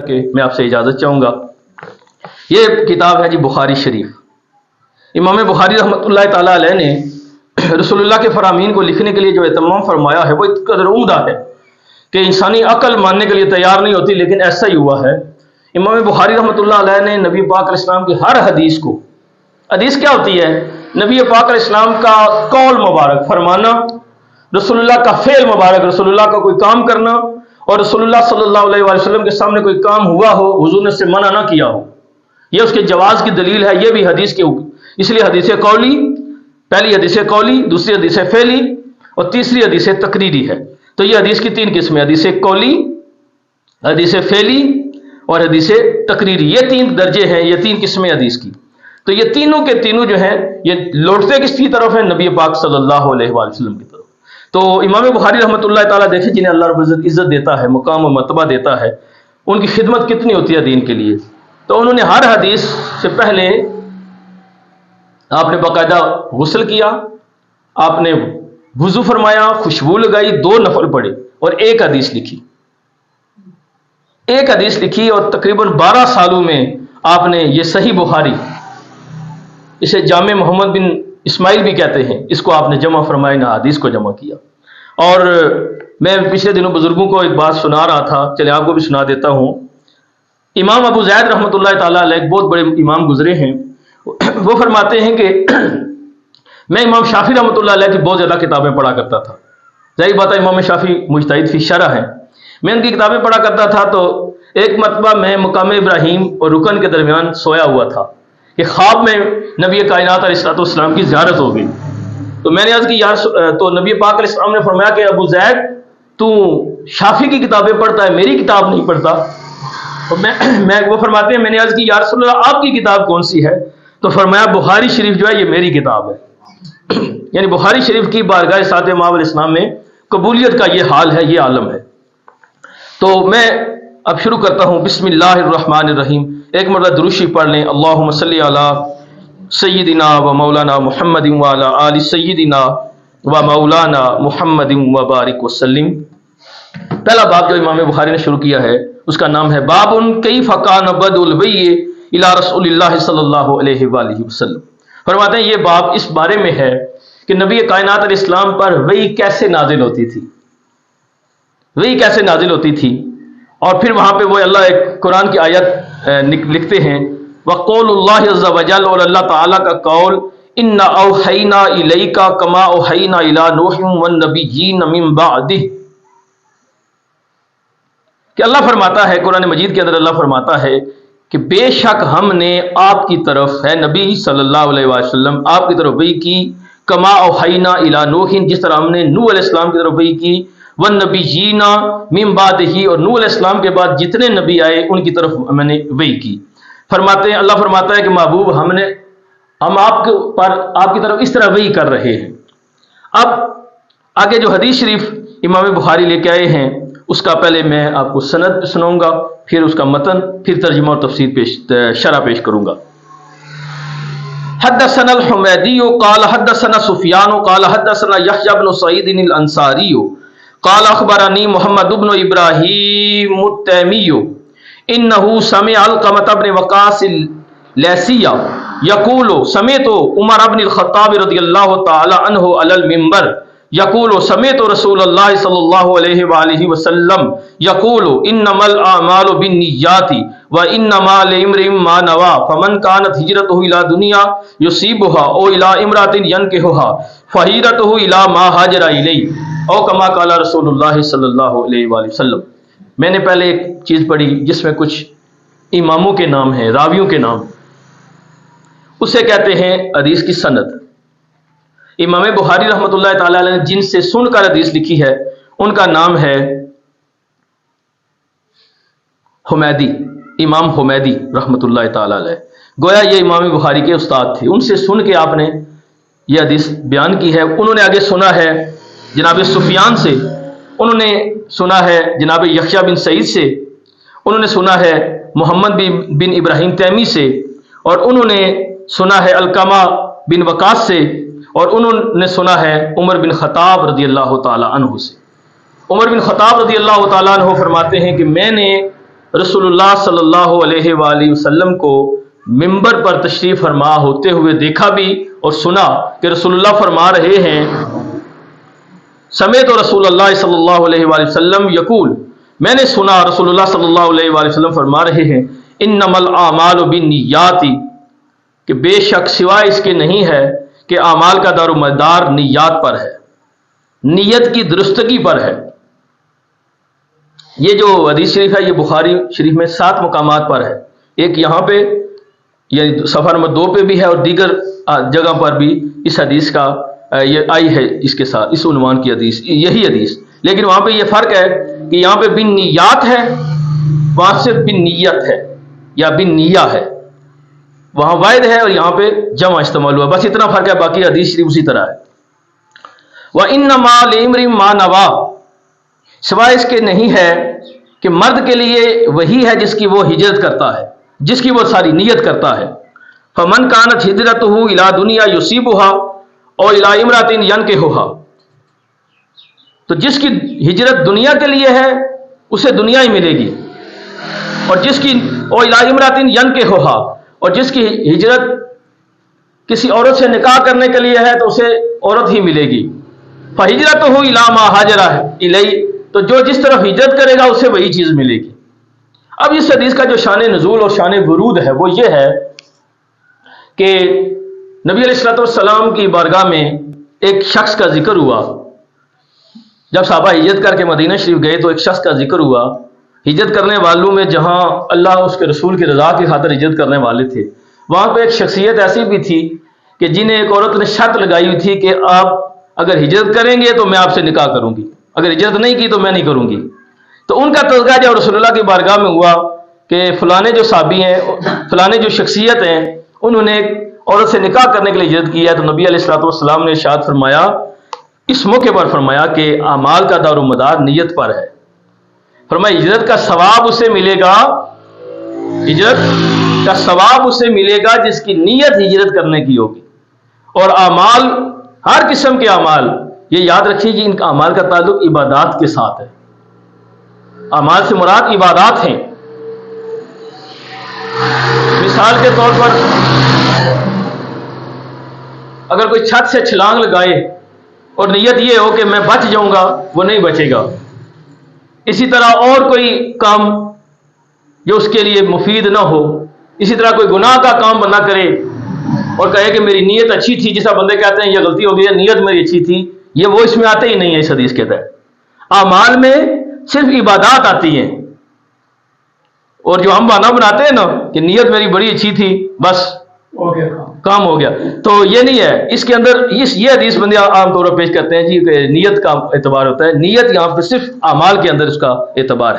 کہ میں آپ سے اجازت چاہوں گا۔ یہ کتاب ہے جی بخاری شریف۔ امام بخاری رحمۃ اللہ تعالیٰ علیہ نے رسول اللہ کے فرامین کو لکھنے کے لیے جو اہتمام فرمایا ہے وہ اس قدر عمدہ ہے کہ انسانی عقل ماننے کے لیے تیار نہیں ہوتی، لیکن ایسا ہی ہوا ہے۔ امام بخاری رحمۃ اللہ علیہ نے نبی پاک علیہ السلام کی ہر حدیث کو، حدیث کیا ہوتی ہے؟ نبی پاک علیہ السلام کا قول مبارک فرمانا، رسول اللہ کا فعل مبارک، رسول اللہ کا کوئی کام کرنا، اور رسول اللہ صلی اللہ علیہ وآلہ وسلم کے سامنے کوئی کام ہوا ہو، حضور نے اس سے منع نہ کیا ہو، یہ اس کے جواز کی دلیل ہے۔ یہ بھی حدیث کے اس لیے حدیث قولی، پہلی حدیث قولی، دوسری حدیث فعلی اور تیسری حدیث تقریری ہے۔ تو یہ حدیث کی تین قسمیں، حدیث قولی، حدیث فعلی اور حدیث تقریری، یہ تین درجے ہیں، یہ تین قسمیں حدیث کی۔ تو یہ تینوں کے تینوں جو ہیں یہ لوٹتے کس کی طرف ہیں؟ نبی پاک صلی اللہ علیہ وآلہ وسلم کی طرف۔ تو امام بخاری رحمۃ اللہ تعالیٰ دیکھیں جنہیں اللہ رب العزت عزت دیتا ہے، مقام و مرتبہ دیتا ہے، ان کی خدمت کتنی ہوتی ہے دین کے لیے۔ تو انہوں نے ہر حدیث سے پہلے آپ نے باقاعدہ غسل کیا، آپ نے وضو فرمایا، خوشبو لگائی، 2 نفل پڑھے اور ایک حدیث لکھی، ایک حدیث لکھی، اور تقریباً 12 سالوں میں آپ نے یہ صحیح بخاری، اسے جامع محمد بن اسماعیل بھی کہتے ہیں، اس کو آپ نے جمع فرمایا، نہ حدیث کو جمع کیا۔ اور میں پچھلے دنوں بزرگوں کو ایک بات سنا رہا تھا، چلے آپ کو بھی سنا دیتا ہوں۔ امام ابو زید رحمۃ اللہ تعالیٰ علیہ ایک بہت بڑے امام گزرے ہیں، وہ فرماتے ہیں کہ میں امام شافعی رحمۃ اللہ علیہ کی بہت زیادہ کتابیں پڑھا کرتا تھا۔ ظاہر بات ہے امام شافعی مجتہد فی شرع ہیں، میں ان کی کتابیں پڑھا کرتا تھا۔ تو ایک مرتبہ میں مقام ابراہیم اور رکن کے درمیان سویا ہوا تھا کہ خواب میں نبی کائنات علیہ الصلوۃ والسلام کی زیارت ہو گئی۔ تو میں نے عرض کی تو نبی پاک علیہ السلام نے فرمایا کہ ابو زید تو شافعی کی کتابیں پڑھتا ہے، میری کتاب نہیں پڑھتا۔ تو میں وہ فرماتے ہیں میں نے عرض کی یا رسول اللہ آپ کی کتاب کون سی ہے؟ تو فرمایا بخاری شریف جو ہے یہ میری کتاب ہے۔ یعنی بخاری شریف کی بارگاہ ساتھ امام علیہ السلام میں قبولیت کا یہ حال ہے، یہ عالم ہے۔ تو میں اب شروع کرتا ہوں، بسم اللہ الرحمن الرحیم۔ ایک مرتبہ درود شریف پڑھ لیں، اللہم صلی علی سیدنا و مولانا محمد وعلی آل سیدنا و مولانا محمد وبارک وسلم۔ پہلا باب جو امام بخاری نے شروع کیا ہے اس کا نام ہے باب کیف کان بدء الوحی الی رسول اللہ صلی اللہ علیہ وآلہ وسلم۔ فرماتے ہیں یہ باب اس بارے میں ہے کہ نبی کائنات علیہ السلام پر وحی کیسے نازل ہوتی تھی، وحی کیسے نازل ہوتی تھی۔ اور پھر وہاں پہ وہ اللہ ایک قرآن کی آیت لکھتے ہیں، وقول اللہ عز وجل، اور اللہ تعالیٰ کا قول، انا اوحینا الیک کما اوحینا الی نوح والنبیین من بعدہ، کہ اللہ فرماتا ہے قرآن مجید کے اندر، اللہ فرماتا ہے کہ بے شک ہم نے آپ کی طرف ہے نبی صلی اللہ علیہ وسلم آپ کی طرف وحی کی، کما اوحینا الی نوح، جس طرح ہم نے نوح علیہ السلام کی طرف وحی کی، والنبیین من بعدہ، اور نوح علیہ السلام کے بعد جتنے نبی آئے ان کی طرف میں نے وحی کی۔ فرماتے ہیں اللہ فرماتا ہے کہ محبوب ہم آپ کی طرف اس طرح وحی کر رہے ہیں۔ اب آگے جو حدیث شریف امام بخاری لے کے آئے ہیں اس کا پہلے میں آپ کو سند سناؤں گا، پھر اس کا متن، پھر ترجمہ اور تفسیر شرح پیش کروں گا۔ حدثنا الحمیدی قال حدثنا سفیان قال حدثنا یحیی بن سعید الانصاری قال اخبرنی محمد بن ابراہیم التیمی انه سمع علقمة بن وقاص اللیثی یقول سمعت عمر بن الخطاب رضی اللہ تعالی عنہ علی المنبر یقول سمعت رسول اللہ صلی اللہ علیہ وآلہ وسلم یقول انما الاعمال بالنیات وانما لامرئ ما نوى فمن كانت هجرته الى دنیا یصیبها او الى امرأة ينكحها فهجرته الى ما هاجر الیہ او کما قال رسول اللہ صلی اللہ علیہ وآلہ وسلم۔ میں نے پہلے ایک چیز پڑھی جس میں کچھ اماموں کے نام ہیں، راویوں کے نام، اسے کہتے ہیں حدیث کی سند۔ امام بخاری رحمۃ اللہ تعالی علیہ نے جن سے سن کر حدیث لکھی ہے ان کا نام ہے حمیدی، امام حمیدی رحمۃ اللہ تعالی علیہ، گویا یہ امام بخاری کے استاد تھے، ان سے سن کے آپ نے یہ حدیث بیان کی ہے۔ انہوں نے آگے سنا ہے جناب سفیان سے، انہوں نے سنا ہے جناب یحییٰ بن سعید سے، انہوں نے سنا ہے محمد بن ابراہیم تیمی سے، اور انہوں نے سنا ہے علقمہ بن وقاص سے، اور انہوں نے سنا ہے عمر بن خطاب رضی اللہ تعالی عنہ سے۔ عمر بن خطاب رضی اللہ تعالی عنہ فرماتے ہیں کہ میں نے رسول اللہ صلی اللہ علیہ وآلہ وسلم کو ممبر پر تشریف فرما ہوتے ہوئے دیکھا بھی اور سنا کہ رسول اللہ فرما رہے ہیں، سمیت رسول اللہ صلی اللہ علیہ وآلہ وسلم یقول، میں نے سنا رسول اللہ صلی اللہ علیہ وآلہ وسلم فرما رہے ہیں، انما الاعمال بالنیات، کہ بے شک سوائے اس کے نہیں ہے کہ اعمال کا دار و مدار نیات پر ہے، نیت کی درستگی پر ہے۔ یہ جو حدیث شریف ہے یہ بخاری شریف میں 7 مقامات پر ہے، ایک یہاں پہ یہ صفحہ نمبر 2 پہ بھی ہے، اور دیگر جگہ پر بھی اس حدیث کا یہ آئی ہے اس کے ساتھ، اس عنوان کی حدیث، یہی حدیث، لیکن وہاں پہ یہ فرق ہے کہ یہاں پہ بن نیات ہے، وہاں سے بن نیت ہے یا بن نیہ ہے، وہاں واحد ہے اور یہاں پہ جمع استعمال ہوا، بس اتنا فرق ہے، باقی حدیث شریف اسی طرح ہے۔ وَإِنَّمَا لِامْرِئٍ مَّا نَوَىٰ، سوائے اس کے نہیں ہے کہ مرد کے لیے وہی ہے جس کی وہ ہجرت کرتا ہے، جس کی وہ ساری نیت کرتا ہے۔ فَمَنْ كَانَتْ هِجْرَتُهُ إِلَىٰ دُنْيَا يُصِيبُهَا أَوْ إِلَىٰ امْرَأَةٍ يَنكِحُهَا، تو جس کی ہجرت دنیا کے لیے ہے اسے دنیا ہی ملے گی، اور جس کی أَوْ إِلَىٰ امْرَأَةٍ يَنكِحُهَا، اور جس کی ہجرت کسی عورت سے نکاح کرنے کے لیے ہے تو اسے عورت ہی ملے گی۔ فَهِجْرَتُهُ إِلَىٰ مَا هَاجَرَ إِلَيْهِ، تو جو جس طرف ہجرت کرے گا اسے وہی چیز ملے گی۔ اب اس حدیث کا جو شان نزول اور شان ورود ہے وہ یہ ہے کہ نبی علیہ الصلوۃ والسلام کی بارگاہ میں ایک شخص کا ذکر ہوا، جب صحابہ ہجرت کر کے مدینہ شریف گئے تو ایک شخص کا ذکر ہوا، ہجرت کرنے والوں میں جہاں اللہ اس کے رسول کی رضا کی خاطر ہجرت کرنے والے تھے، وہاں پہ ایک شخصیت ایسی بھی تھی کہ جنہیں ایک عورت نے شرط لگائی ہوئی تھی کہ آپ اگر ہجرت کریں گے تو میں آپ سے نکاح کروں گی، اگر ہجرت نہیں کی تو میں نہیں کروں گی۔ تو ان کا تذکرہ جب رسول اللہ کی بارگاہ میں ہوا کہ فلانے جو صحابی ہیں، فلانے جو شخصیت ہیں، انہوں نے ایک عورت سے نکاح کرنے کے لیے ہجرت کی ہے، تو نبی علیہ الصلوۃ والسلام نے ارشاد فرمایا، اس موقع پر فرمایا کہ اعمال کا دار و مدار نیت پر ہے۔ فرمایا ہجرت کا ثواب اسے ملے گا، ہجرت کا ثواب اسے ملے گا جس کی نیت ہجرت کرنے کی ہوگی، اور اعمال، ہر قسم کے اعمال، یہ یاد رکھیے کہ ان کا اعمال کا تعلق عبادات کے ساتھ ہے، اعمال سے مراد عبادات ہیں۔ مثال کے طور پر اگر کوئی چھت سے چھلانگ لگائے اور نیت یہ ہو کہ میں بچ جاؤں گا، وہ نہیں بچے گا۔ اسی طرح اور کوئی کام جو اس کے لیے مفید نہ ہو، اسی طرح کوئی گناہ کا کام بندہ کرے اور کہے کہ میری نیت اچھی تھی، جیسا بندے کہتے ہیں یہ غلطی ہو گئی ہے، نیت میری اچھی تھی، یہ وہ اس میں آتے ہی نہیں ہے اس حدیث کے تحت۔ اعمال میں صرف عبادات آتی ہیں، اور جو ہم بہانہ بناتے ہیں نا کہ نیت میری بڑی اچھی تھی، بس کام ہو گیا، تو یہ نہیں ہے۔ اس کے اندر یہ حدیث بندے عام طور پر پیش کرتے ہیں جی کہ نیت کا اعتبار ہوتا ہے، نیت یہاں پہ صرف اعمال کے اندر اس کا اعتبار ہے۔